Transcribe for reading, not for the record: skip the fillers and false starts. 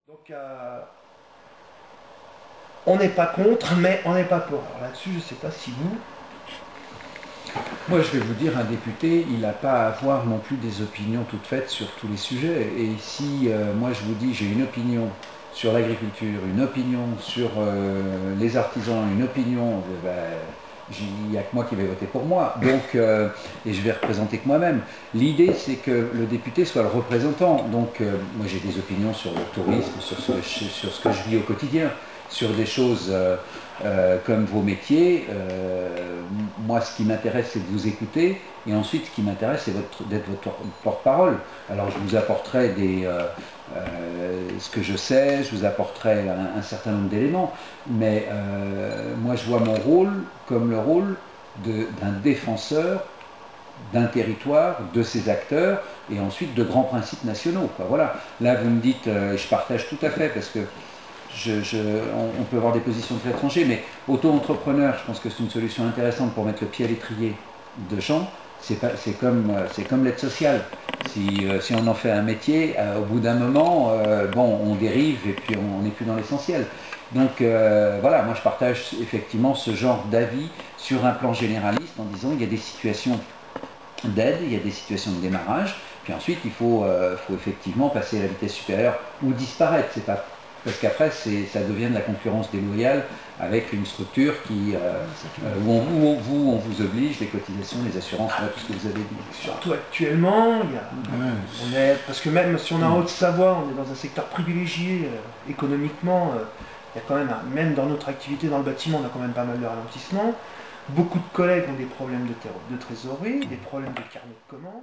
Donc on n'est pas contre, mais on n'est pas pour. Alors là-dessus, je ne sais pas si vous... Moi, je vais vous dire, un député, il n'a pas à avoir non plus des opinions toutes faites sur tous les sujets. Et si moi je vous dis, j'ai une opinion sur l'agriculture, une opinion sur les artisans, une opinion, il n'y a que moi qui vais voter pour moi. Donc, et je vais représenter que moi-même. L'idée, c'est que le député soit le représentant. Donc, moi, j'ai des opinions sur le tourisme, sur ce que je vis au quotidien, sur des choses comme vos métiers. Moi, ce qui m'intéresse, c'est de vous écouter. Et ensuite, ce qui m'intéresse, c'est d'être votre porte-parole. Alors, je vous apporterai ce que je sais, je vous apporterai un certain nombre d'éléments. Mais moi, je vois mon rôle comme le rôle d'un défenseur d'un territoire, de ses acteurs, et ensuite de grands principes nationaux. Quoi. Voilà. Là, vous me dites, je partage tout à fait, parce que on peut avoir des positions très tranchées, mais auto-entrepreneur, je pense que c'est une solution intéressante pour mettre le pied à l'étrier de gens. C'est comme l'aide sociale. Si on en fait un métier, au bout d'un moment, bon, on dérive et puis on n'est plus dans l'essentiel. Donc voilà, moi je partage effectivement ce genre d'avis sur un plan généraliste en disant il y a des situations d'aide, il y a des situations de démarrage, puis ensuite il faut effectivement passer à la vitesse supérieure ou disparaître. C'est pas parce qu'après ça devient de la concurrence déloyale avec une structure où on vous oblige, les cotisations, les assurances, tout ce que vous avez dit. Surtout actuellement, parce que même si on est en Haute-Savoie, on est dans un secteur privilégié économiquement, il y a quand même, même dans notre activité dans le bâtiment, on a quand même pas mal de ralentissements. Beaucoup de collègues ont des problèmes de trésorerie, des problèmes de carnet de commande.